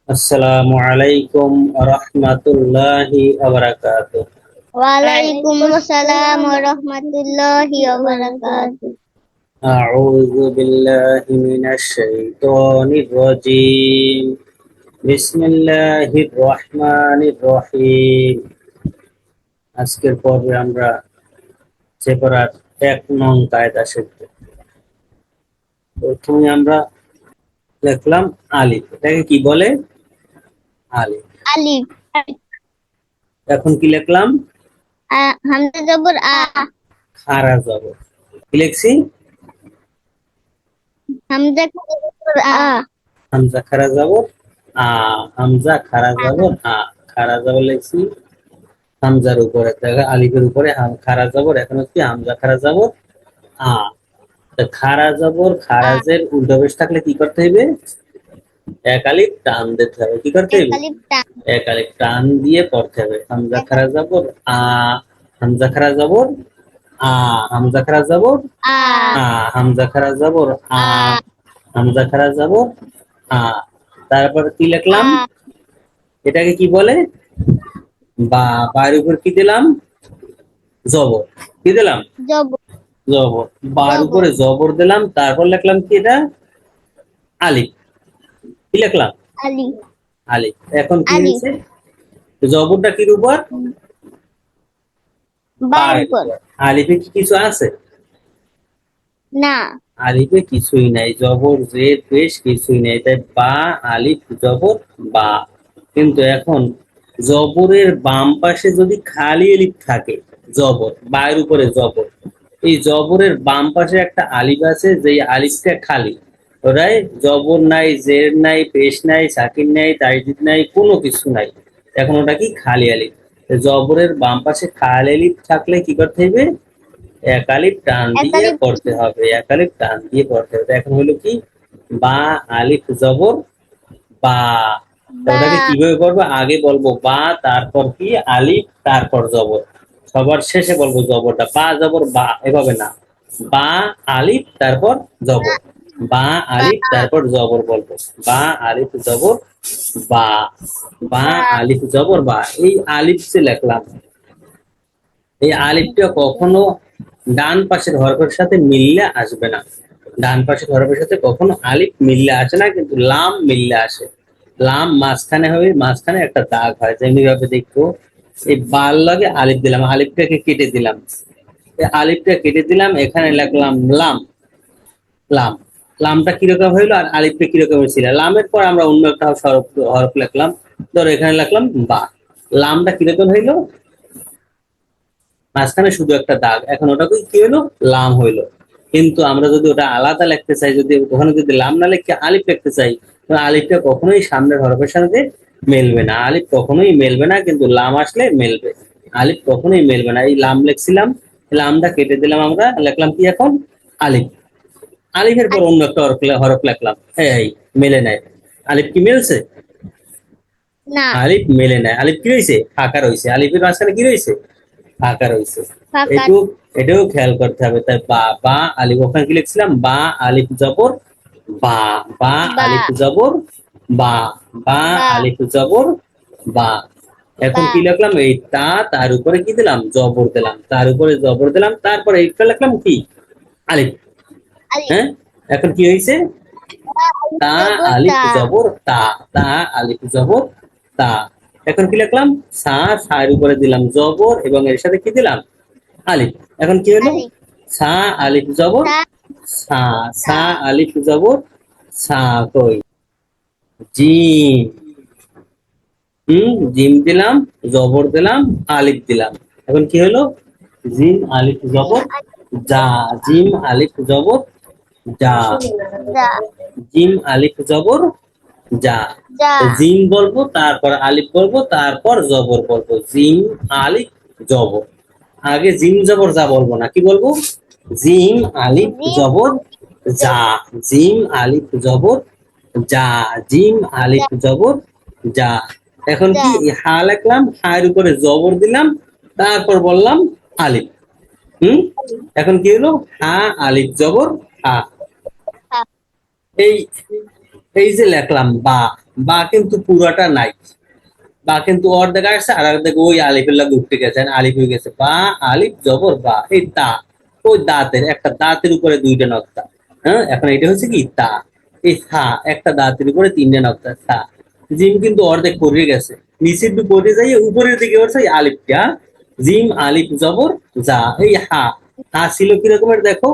আসসালামু আলাইকুম রহমাতুল্লাহি ওয়া বারাকাতুহু। ওয়ালাইকুম আসসালাম ওয়া রাহমাতুল্লাহি ওয়া বারাকাতুহু। আউযু বিল্লাহি মিনাশ শাইতানির রাজীম। বিসমিল্লাহির রহমানির রহিম। আজকের পর্বে আমরা সেপারার 1 নং কায়দা শিখব। প্রথমে আমরা লিখলাম আলিফ। এটাকে কি বলে? আলিফ। আলিফ। এখন কি লিখলাম? হামজা জবর আ। খাড়া জবর। কি লিখছি? হামজা জবর আ। হামজা খাড়া জবর আ। হামজা খাড়া জবর আ। খাড়া জবর লিখছি হামজার উপরে, দেখো আলিফের উপরে খাড়া জবর। এখন হচ্ছে হামজা খাড়া জবর আ। তো খাড়া জবর খারাজের উল্টো পেশ থাকলে কি করতে হবে? এক আলিফ টান দিতে হবে। কি করতে এক হবে? আলিফ টান। এক আলিফ টান দিয়ে পড়তে হবে। হামজা এক খাড়া আলিফ জবর আ। হামজা খাড়া জবর আ। হামজা খাড়া জবর আ। আ। হামজা খাড়া জবর আ। আ। হামজা খাড়া জবর আ। তারপর কি লিখলাম? আ। এটাকে কি বলে? বা। বার উপর কি দিলাম? জবর। কি দিলাম? জবর। জবর। বার জবর। উপরে জবর দিলাম, তারপর লিখলাম কি এটা? আলিফ। কি লিখলাম? আলিফ। আলিফ। এখন কি আলিফ। হয়েছে? জবরটা কির উপর? বার বারের উপর। উপর। আলিফে কি কিছু আছে? না। আলিফে কিছুই নাই, জবর জের পেশ কিছুই নাই, তাই বা আলিফ জবর বা। কিন্তু এখন জবরের বাম পাশে যদি খালি আলিফ থাকে, জবর বায়ের উপরে জবর, এই জবরের বাম পাশে একটা আলিফ আছে, যেই আলিফটা খালি। ওরাই জবর নাই, জের নাই, পেশ নাই, সাকিন নাই, তাজদিদ নাই, কোনো কিছু নাই। এখন ওটা কি? খালি আলিফ। জবরের বাম পাশে খালি আলিফ থাকলে কি করতে হবে? এক আলিফ টান এক দিয়ে আলিফ। পড়তে হবে। এক আলিফ টান দিয়ে পড়তে হবে। এখন হলো কি? বা আলিফ জবর বা। তো বা। ওটাকে কিভাবে পড়বো? আগে বলবো বা, তারপর কি আলিফ, তারপর জবর। সবার শেষে বলবো জবরটা। বা জবর বা, এভাবে না। বা আলিফ তারপর জবর। বা বা। আলিফ তারপর জবর বলবো। বা আলিফ জবর বা। বা বা। আলিফ জবর বা। এই আলিফ যে লিখলাম, এই আলিফটা কখনো ডান পাশের হরফের সাথে মিললে আসবে না। ডান পাশের হরফের সাথে কখনো আলিফ মিললে আসে না, কিন্তু লাম মিললে আসে। লাম মাঝখানে হবে, মাঝখানে একটা দাগ হয়, যেমনি ভাবে দেখবো। এই বার লাগে আলিফ দিলাম, আলিফটাকে কেটে দিলাম। এই আলিফটা কেটে দিলাম, এখানে লিখলাম লাম। লাম। লামটা কিরকম হইলো আর আলিফটা কিরকম হয়েছিল? লামের পর আমরা অন্য একটা হরফ হরফ লিখলাম। ধরো এখানে লিখলাম বা। লামটা কিরকম হইলো? মাঝখানে শুধু একটা দাগ, এখন ওটা কি হইলো? লাম হইলো। কিন্তু আমরা যদি ওটা আলাদা লিখতে চাই, যদি ওখানে যদি লাম না লিখে আলিফ লিখতে চাই, তাহলে আলিফটা কখনোই সামনের হরফের সাথে মেলবে না। আলিফ কখনোই মেলবে না, কিন্তু লাম আসলে মেলবে। আলিফ কখনোই মেলবে না। এই লাম লিখছিলাম, লামটা কেটে দিলাম, আমরা লিখলাম কি এখন? আলিফ। আলিফের পর অন্য একটা হরফ হরফ লিখলাম, এই মেলে নেয়। আলিফ কি মেলছে? না। আলিফ মেলে নেয়। আলিফ কি রয়েছে? ফাঁকা রয়েছে। আলিফের মাঝখানে কি রয়েছে? ফাঁকা রয়েছে। ফাঁকা। একটু এটাও খেয়াল করতে হবে। তাই বা বা আলিফ, ওখানে কি লিখছিলাম? বা আলিফ জবর বা। বা বা। আলিফ জবর বা। বা বা। আলিফ জবর বা। এখন বা। কি লিখলাম? এই তা, তার উপরে কি দিলাম? জবর দিলাম। তার উপরে জবর দিলাম, তারপরে এইটা লিখলাম কি? আলিফ। আলিফ। হ্যাঁ। এখন কি হয়েছে? বা আলিফ তা জবর আলিফ তা। জবর তা। তা আলিফ জবর তা। এখন কি লিখলাম? সা, সার উপরে দিলাম জবর, এবং এর সাথে কি দিলাম? আলিফ। এখন কি হলো? আলিফ। সা আলিফ জবর তা। সা। তা। সা আলিফ জবর সা। কই? জিম। জিম দিলাম, জবর দিলাম, আলিফ দিলাম। এখন কি হলো? জিম আলিফ জিম জবর আলিফ যা। জিম আলিফ জবর যা। যা। জিম আলিফ জবর যা। যা। জিম বলবো, তারপর আলিফ বলবো, তারপর জবর বলবো। জিম আলিফ জবর। আগে জিম জবর যা বলবো না, কি বলবো? জিম আলিফ জিম জবর যা। জিম আলিফ জবর যা। জিম আলিফ জবর যা। এখন যা। কি? হা লিখলাম, হায়ের উপরে জবর দিলাম, তারপর বললাম আলিফ। হুম। এখন কি হলো? হা আলিফ জবর হা। হা। এই এই যে লেখলাম বা। বা কিন্তু পুরাটা নাই, বা কিন্তু অর্ধেক আসছে আর অর্ধেক ওই আলিফের লাগে উঠে গেছে, আলিফ হয়ে গেছে বা, আলিফ জবর বা, এই তা, ওই দাঁতের একটা দাঁতের উপরে দুইটা নক্তা। হ্যাঁ, এখন এটা হচ্ছে কি তা, এই থা একটা দাঁতের উপরে তিনটা নক্তা থা। জিম কিন্তু অর্ধেক পড়ে গেছে, নিচের দিকে পড়ে যাই উপরের দিকে হচ্ছে এই আলিফটা, জিম আলিফ জবর যা, এই হা, হা ছিল কিরকমের দেখো,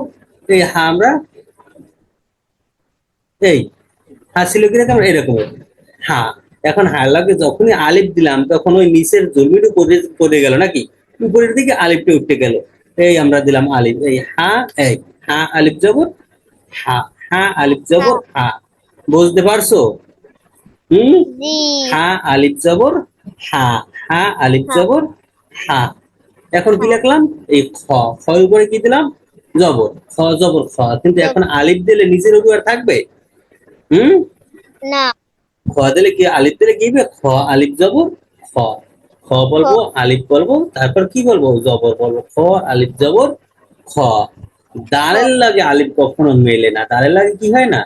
এই হা আমরা এই হা ছিল কিরকম এরকমের হা। এখন হার লাগে যখনই আলিফ দিলাম তখন ওই নিচের জমির উপরে পড়ে গেল নাকি, উপরের দিকে আলিফটা উঠে গেল। এই আমরা দিলাম আলিফ, এই হা, এই হা আলিফ জবর হা, হা আলিফ জবর হ্যাঁ হা। বুঝতে পারছো? হুম, জি হা আলিফ জবর হা, হা আলিফ হ্যাঁ জবর হা। এখন কি হ্যাঁ লিখলাম, এই খ, খ এর উপরে কি দিলাম জবর, খ জবর খ, কিন্তু জব এখন আলিফ দিলে নিচের উপর থাকবে। হুম, না খ দিলে কি আলিফ দিলে কি হবে, খ আলিফ জবর খ, খ খ বলবো আলিফ বলবো তারপর কি বলবো জবর বলবো, খ আলিফ জবর খ। খ দালের লাগে আলিফ কখনো মেলে না, দালের লাগে কি হয় না,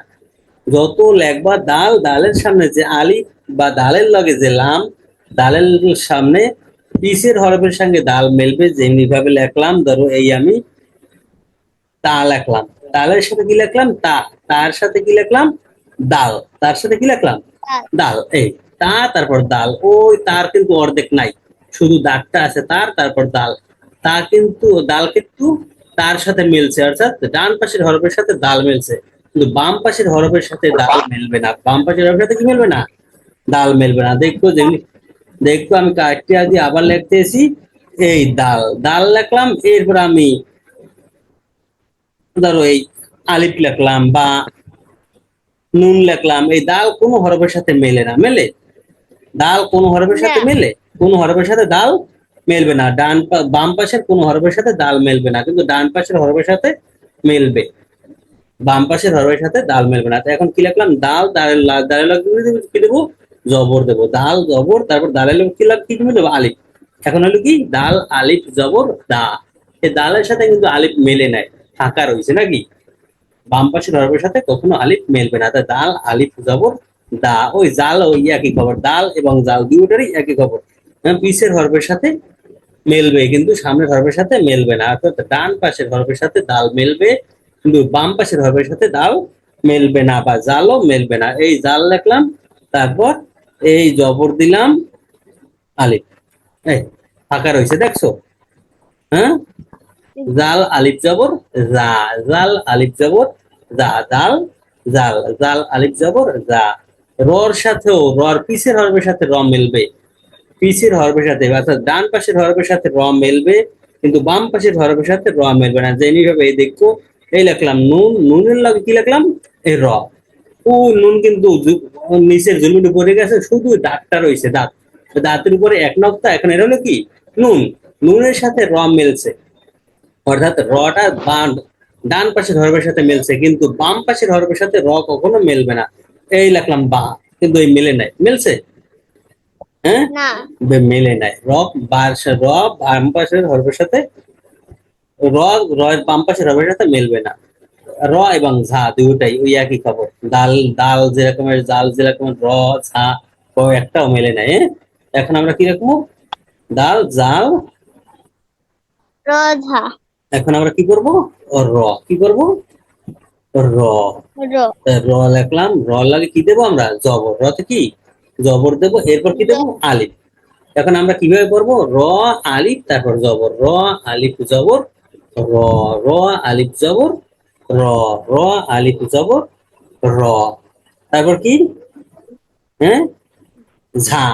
যত লেখবা দাল, দালের সামনে যে আলিফ বা দালের লগে যে লাম, দালের সামনে পিসের হরফের সঙ্গে দাল মেলবে, যেমনি ভাবে লেখলাম, ধরো এই আমি তা লেখলাম, তালের সাথে কি লিখলাম তা, তার সাথে কি লিখলাম দাল, তার সাথে কি লিখলাম তাল দাল, এই তা তারপর দাল, ওই তার কিন্তু অর্ধেক নাই, শুধু দাগটা আছে তার, তারপর দাল, তা কিন্তু দাল কিন্তু তার সাথে মিলছে, অর্থাৎ ডান পাশের হরফের সাথে দাল মিলছে, কিন্তু বাম পাশের হরফের সাথে দাল মিলবে না, বাম পাশের হরফের সাথে কি মিলবে না, দাল মিলবে না। দেখবো যেমনি, দেখবো আমি কাটতে আগে আবার লিখতেছি, এই দাল, দাল লিখলাম, এরপর আমি ধরো এই আলিফ লিখলাম বা নুন লিখলাম, এই দাল কোনো হরফের সাথে মেলে না, মেলে, দাল কোন হরফের না সাথে মেলে, কোন হরফের সাথে দাল মেলবে না, বাম পাশের কোন হরফের সাথে দাল মেলবে না, কিন্তু ডান পাশের হরফের সাথে মেলবে, বাম পাশের হরফের সাথে দাল মেলবে না। তো এখন কি লিখলাম, দাল দালের দালের লগে কি দেবো জবর দেবো, দাল জবর, তারপর দালের লগে কি কি দেবো আলিফ। এখন হলো কি দাল আলিফ জবর দা, এই দালের সাথে কিন্তু আলিফ মেলে নাই, ফাঁকা রয়েছে নাকি, বাম পাশের হরফের সাথে কখনো আলিফ মেলবে না, তাই দাল আলিফ জবর দা, ওই জাল ওই একই খবর, দাল এবং জাল দুটোরই একই খবর, পিছের হরফের সাথে মেলবে কিন্তু সামনের হরফের সাথে মেলবে না, অর্থাৎ ডান পাশের হরফের সাথে দাল মেলবে কিন্তু বাম পাশের হরফের সাথে দাল মেলবে না, বা জালও মেলবে না। এই জাল লিখলাম, তারপর এই জবর দিলাম আলিফ, এই ফাঁকা রয়েছে দেখছো, হ্যাঁ, জাল আলিফ জবর জা, জাল আলিফ জবর জা, জাল জাল, জাল আলিফ জবর জা। রর সাথেও, রর পিছের হরফের সাথে র মিলবে, পিছের হরফের সাথে, অর্থাৎ ডান পাশের হরফের সাথে র মিলবে কিন্তু বাম পাশের হরফের সাথে র মিলবে না, যেমনি ভাবে এই দেখো, এই লিখলাম নুন, নুনের লগে কি লিখলাম এই র, ও নুন কিন্তু নিচের জমির উপরে গেছে, শুধু দাঁতটা রয়েছে, দাঁত, দাঁতের উপরে এক নক্তা, এখন এটা হলো কি নুন, নুনের সাথে র মিলছে, অর্থাৎ রটা বাম ডান পাশের হরফের সাথে মিলছে কিন্তু বাম পাশের হরফের সাথে র কখনো মিলবে না, এই লিখলাম বা, কিন্তু এই মিলে নাই, মিলছে, হ্যাঁ, না মেলে নাই, র র বাম পাশের হরফের সাথে র, র বাম পাশের হরফের সাথে মিলবে না, র এবং ঝা দুটাই ওই একই খবর, দাল দাল যেরকমের, জাল যেরকমের, র ঝা ও একটাও মেলে নাই, হ্যাঁ? এখন আমরা কি রাখবো, দাল জাল, রোধা এখন আমরা কি করব, র, কি করব র, রো র লিখলাম, র লাগে কি দেবো আমরা জবর, রতে কি জবর দেবো, এরপর কি দেবো আলিফ। এখন আমরা কিভাবে করবো, র আলিফ তারপর জবর, র আলিফ জবর র, র আলিফ জবর র, র আলিফ জবর র, তারপর কি, হ্যাঁ, ঝা,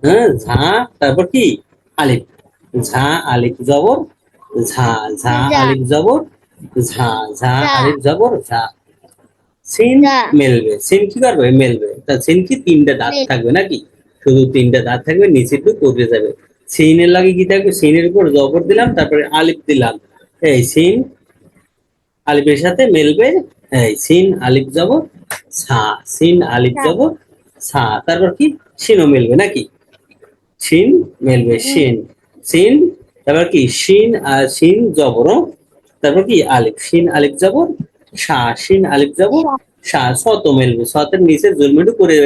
হ্যাঁ ঝা, তারপর কি আলিফ, ঝা আলিফ জবর ঝা, ঝা যা আলিফ জবর ঝা, ঝা যা আলিফ জবর ঝা। সিন যা মেলবে, সিন কি করবে মেলবে, তা সিন কি তিনটে দাঁত মিল থাকবে নাকি, শুধু তিনটে দাঁত থাকবে, নিচে একটু পড়ে যাবে, সিনের লাগে কি থাকবে, সিনের উপর জবর দিলাম তারপরে আলিফ দিলাম, এই সিন আলিফের সাথে মেলবে, এই সিন আলিফ জবর সা, সিন আলিফ যা জবর সা, তারপর কি সিনও মেলবে নাকি, সিন মেলবে সিন, সিন, তারপর কি সিন আর সিন জবর, তারপর কি আলিফ, সিন আলিফ জবর সা, সিন আলিফ জবর সা সা, শত মেলবে, শতের নিচে জুলমিটু করে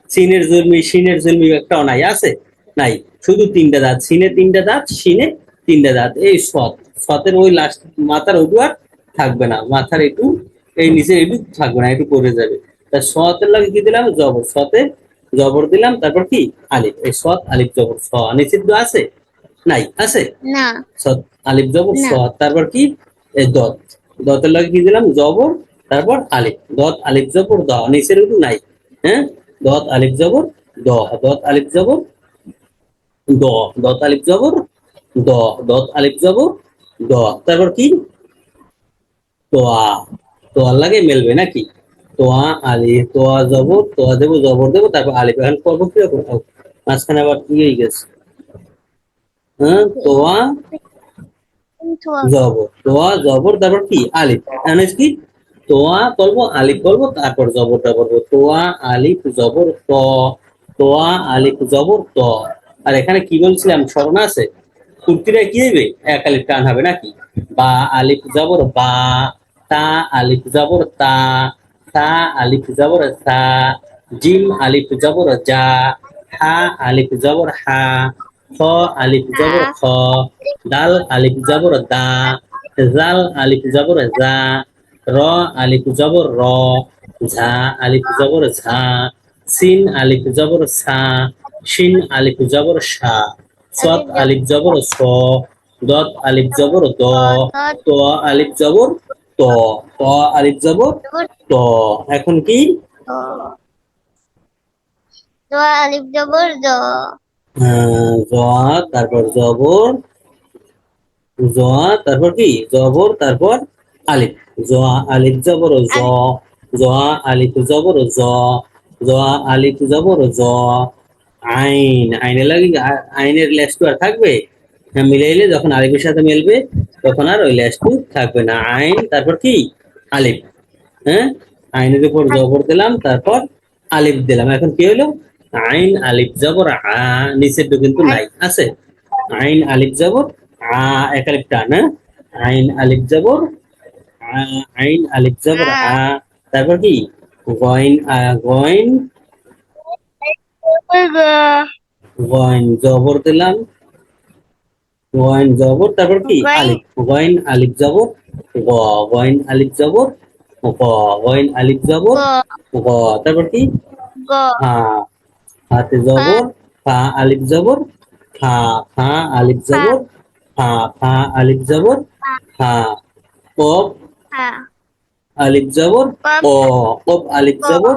সিনের জুলমি সিনের জুলমি একটাও নাই, আছে? নাই। শুধু তিনটা দাঁত, সিনে তিনটা দাঁত, সিনে তিনটা দাঁত। এই সৎ, সতের ওই লাস্ট মাথার ওটু আর থাকবে না, মাথার একটু এই নিচে একটু থাকবে না, একটু পড়ে যাবে। তা সতের লাগে কি দিলাম? জবর। সতে জবর দিলাম, তারপর কি? আলিফ। এই সৎ আলিফ জবর স, নিষিদ্ধ আছে? নাই, আছে? না সৎ আলিফ জবর স, না তারপর কি? এই দত। দতের লাগে কি দিলাম? জবর, তারপর আলিফ। দত আলিফ জবর দ, নিচের একটু নাই। হ্যাঁ, দত আলিফ জবর দ, দত আলিফ জবর দ, দত আলিফ জবর দ, দত আলিফ জবর দ, তারপর কি? তোয়া। তোয়ার লাগে মেলবে নাকি? তোয়া আলিফ, তোয়া জবর, তোয়া দেবো, জবর দেবো, তারপর আলিফ। এখন পর্ব কি রকম? মাঝখানে আবার কি হয়ে গেছে? হ্যাঁ, তোয়া কিন্তু জবর, তোয়া জবর, তারপর কি? আলিফ। এখন কি? তোয়া বলবো, আলিফ বলবো, তারপর জবরটা বলবো। তোয়া আলিফ জবর ত, তোয়া আলিফ জবর ত। আর এখানে কি বলছিলাম স্মরণ আছে? কুর্তিরা কি হবে? এক আলিফ টান হবে নাকি? বা আলিফ জবর বা, তা আলিফ জবর তা, সা আলিফ জবর সা, জিম আলিফ জবর যা, হা আলিফ জবর হা, খ আলিফ জবর খ, দাল আলিফ জবর দা, জাল আলিফ জবর জা, র আলিফ জবর র, ঝা আলিফ জবর ঝা, সিন আলিফ জবর সা, শিন আলিফ জবর সা, সৎ আলিফ জবর স, দত আলিফ জবর দ, ত আলিফ জবর ত, ত আলিফ জবর ত। এখন কি? আলিফ জবর দ জ, তারপর জবর জ, তারপর কি? জবর, তারপর আলিফ। জ আলিফ জবর জ, আলিফ জ আলিফ জবর জ, জ আলিফ জবর জ, আইন। আইনের লাগে আইনের লেসটু আর থাকবে? হ্যাঁ, মিলাইলে যখন আলিফের সাথে মিলবে তখন আর ওই লেসটু থাকবে না। আইন, তারপর কি? আলিফ। হ্যাঁ, আইনের উপর জবর দিলাম, তারপর আলিফ দিলাম। এখন কি হলো? আইন আলিফ জবর আ, নিচের কিন্তু নাই, আছে? আইন আলিফ জবর আ, এক আলিফ টান। হ্যাঁ, আইন আলিফ জবর আ, আইন আলিফ জবর আ, তারপর কি? গইন গইন, গইন জবর দিলাম, গইন জবর, তারপর কি? আলিফ। গইন আলিফ জবর গ, গইন আলিফ জবর গ, গইন আলিফ জবর গ, তারপর কি? গ হা, হাতে জবর, ফা আলিফ জবর ফা, ফা আলিফ জবর ফা, ফা আলিফ জবর ফা, কফ আলিফ জবর ও, কফ আলিফ জবর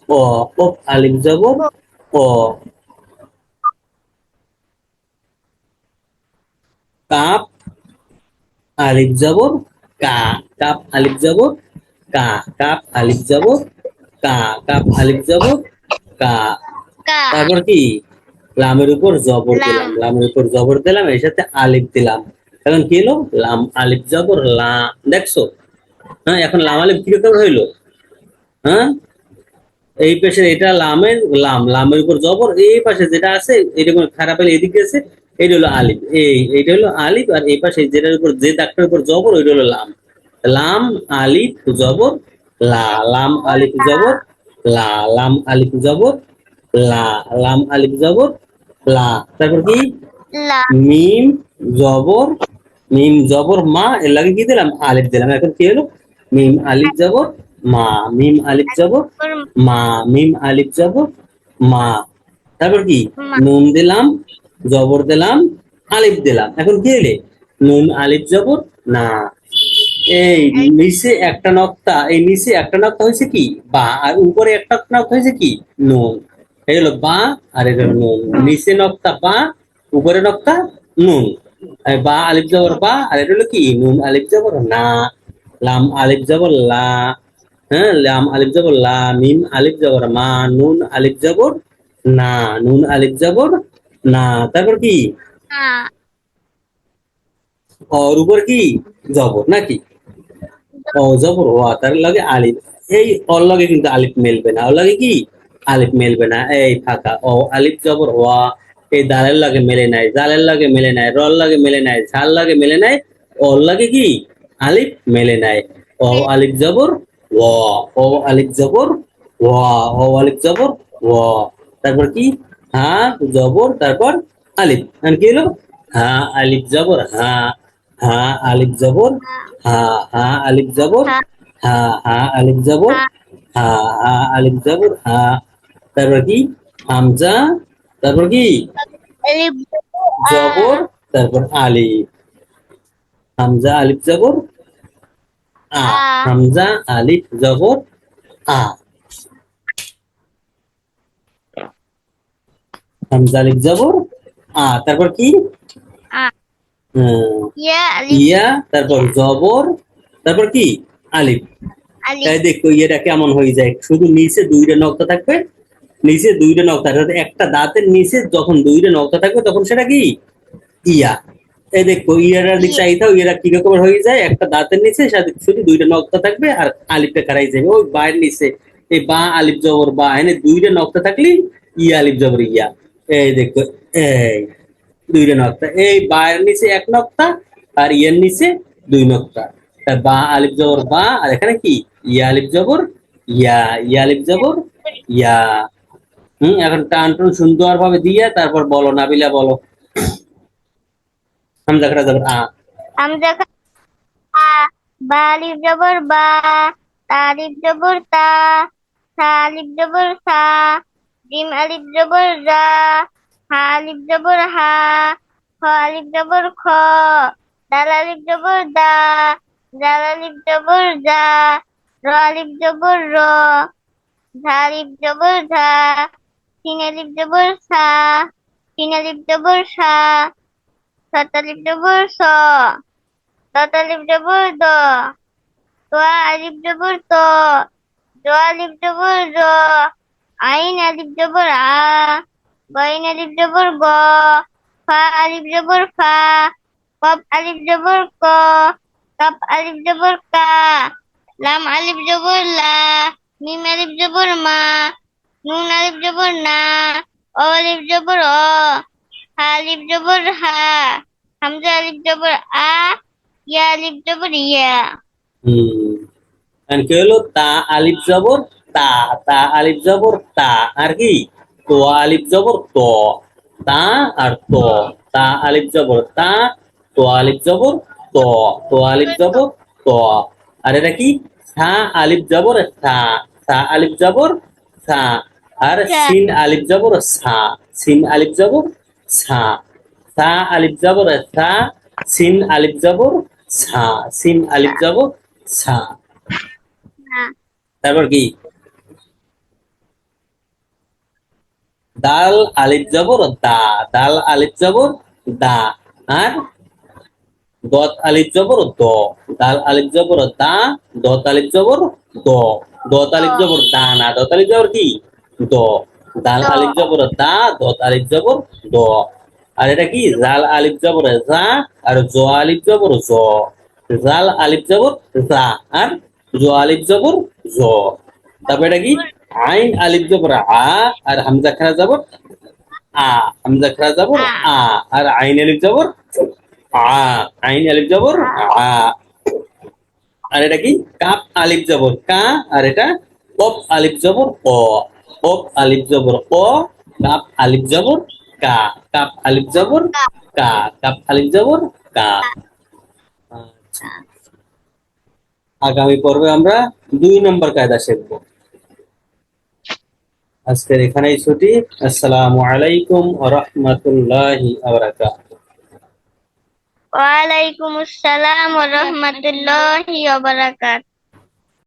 ও, কফ আলিফ জবর ও, কাপ আলিফ জবর কা, কাপ আলিফ জবর কা, কাপ আলিফ জবর কা, কাপ আলিফ জবর কা, তারপর কি? লামের উপর জবর দিলাম, লামের উপর জবর দিলাম, এর সাথে আলিফ দিলাম। এখন কি হলো? লাম আলিফ জবর লা, দেখছো? হ্যাঁ, এখন লাম আলিফ কিরকম হইলো? হ্যাঁ, এই পাশে এটা লামের লাম, লামের উপর জবর, এই পাশে যেটা আছে এটা কোনো খারাপ হলে এদিকে আছে, এটা হলো আলিফ। এইটা হলো আলিফ, আর এই পাশে যেটার উপর যে দাগটার উপর জবর ওইটা হলো লাম। লাম আলিফ জবর লা, লাম আলিফ জবর লা, লাম আলিফ জবর লা, লাম আলিফ জবর লা, তারপর কি? মিম জবর, মিম জবর মা, এর লাগে কি দিলাম? আলিফ দিলাম। এখন কি হলো? মিম আলিফ জবর মা, মিম আলিফ জবর মা, মিম আলিফ জবর মা, তারপর কি? নুন দিলাম, জবর দিলাম, আলিফ দিলাম। এখন কি হলে? নুন আলিফ জবর না। এই নিচে একটা নক্তা, এই নিচে একটা নক্তা হয়েছে কি? বা, আর উপরে একটা নক্তা হয়েছে কি? নুন। এই হলো বা, আর এটা হলো নুন। নিচে নক্তা বা, উপরে নক্তা নুন। বা আলিফ জবর বা, আর এটা হলো কি? নুন আলিফ জবর না। লাম আলিফ জবর লা, হ্যাঁ, লাম আলিফ জবর লা, মিম আলিফ জবর মা, নুন আলিফ জবর না, নুন আলিফ জবর না, তারপর কি? ওর উপর কি? জবর নাকি? ও জবর ওয়া, তার লাগে আলিফ। এই ওর লাগে কিন্তু আলিফ মেলবে না, ওর লাগে কি? আলিফ মেলবে না, এই ফাঁকা। ও আলিফ জবর ওয়া, এই দালের লাগে মেলে নাই, জালের লাগে মেলে নাই, রল লাগে মেলে নাই, ঝাল লাগে মেলে নাই, ওর লাগে কি? আলিফ মেলে নাই। ও আলিফ জবর ওয়া, ও আলিফ জবর ওয়া, ও আলিফ জবর ওয়া, তারপর কি হা জবর তারপর আলিফ, আর কি হলো হা আলিফ জবর হা, হা আলিফ জবর হা, হা আলিফ জবর হা হা, হা আলিফ জবর হা হা, হা আলিফ জবর হা, তারপর কি হামজা, তারপর কি আলিফ জবর আ জবর তারপর আলিফ, হামজা আলিফ জবর আ, আ হামজা আলিফ জবর আ, হামজা আলিফ জবর তারপর কি আ আহ, ইয়া আলিফ ইয়া তারপর জবর তারপর কি আলিফ। আলিফ তাই দেখো ইয়েটা কেমন হয়ে যায়, শুধু নিচে দুইটা নক্তা থাকবে, নিচে দুইটা নক্তা থাকবে, একটা দাঁতের নিচে যখন দুইটা নক্তা থাকবে তখন সেটা কি ইয়া। এই দেখো ইয়াটার দিক ইয়া চাইতাও ইয়েরা কি রকমের হয়ে যায়, একটা দাঁতের নিচে সাথে শুধু দুইটা নক্তা থাকবে আর আলিফটা খারাই যাবে ওই বায়ের নিচে, এই বা আলিফ জবর বা এনে দুইটা নক্তা থাকলে ইয়া আলিফ জবর ইয়া। এই দেখো এই দুইটা নক্তা, এই বায়ের নিচে এক নক্তা আর ইয়ার নিচে দুই নক্তা, তা বা আলিফ জবর বা, আর এখানে কি ইয়া আলিফ জবর ইয়া, ইয়া আলিফ জবর ইয়া। এখন টান টুন সুন্দর ভাবে দিয়ে তারপর বলো, নাবিলা বলো হামজা খারা জবর হামজা আ বা আলিফ জবর বা তা আলিফ জবর তা সা আলিফ জবর সা জিম আলিফ জবর জা হা আলিফ জবর হা খ আলিফ জবর খ দাল আলিফ জবর দা জাল আলিফ জবর জা র আলিফ জবর র ঝা আলিফ জবর ঝা সিন আলিফ জবর সা সিন আলিফ জবর সা সত আলিফ জবর স দত আলিফ জবর দ তোয়া আলিফ জবর ত জ আলিফ জবর জ আইন আলিফ জবর আ গইন আলিফ জবর গ ফা আলিফ জবর ফা কফ আলিফ জবর ক কাপ আলিফ জবর কা লাম আলিফ জবর লা মিম আলিফ জবর মা নুন আলিফ জবর না অ আলিফ জবর অ হা আলিফ জবর হা হামজা আলিফ জবর আ ইয়া আলিফ জবর ইয়া কি হলো তা আলিফ জবর তা, তা আলিফ জবর তা, আর কি তো আলিফ জবর তো, তা আর তো, তা আলিফ জবর তা, তো আলিফ জবর তো, তো আলিফ জবর তো, আর এটা কি সা আলিফ জবর সা, সা আলিফ জবর সা, আর সিন আলিফ জবর সা, সিন আলিফ জবর সা, সা আলিফ জবর সা, সিন আলিফ জবর সা, সিন আলিফ জবর সা, তারপর কি দাল আলিফ জবর দা, দাল আলিফ জবর দা, আর দত আলিফ জবর দ, দাল আলিফ জবর দা, দত আলিফ জবর দ, দত আলিফ জবর দা না, দত আলিফ জবর কি দ, দাল আলিফ জবর দা, দত আলিফ জবর দ, আর এটা কি জাল আলিফ জবর জা, আর জ আলিফ জবর জ, জাল আলিফ জবর জা, আর জ আলিফ জবর জ, তারপর এটা কি আইন আলিফ জবর আ, আর হামজা খারা জবর আ, হামজা খারা জবর আ, আর আইন আলিফ জবর আ, আইন আলিফ জবর আ, আর এটা কি কাপ আলিফ জবর কা, আর এটা কপ আলিফ জবর ক, কপ আলিফ জবর ক, কাপ আলিফ জবর কা, কাপ আলিফ জবর কা, কাপ আলিফ জবর কা। আচ্ছা, আগামী পর্বে আমরা 2 নম্বর কায়দা শিখবো। আজকের এখানেই ছুটি। আসসালামু আলাইকুম ওয়া রাহমাতুল্লাহি ওয়া বারাকাতুহু। ওয়ালাইকুম আসসালাম ওয়া রাহমাতুল্লাহি ওয়া বারাকাতুহু।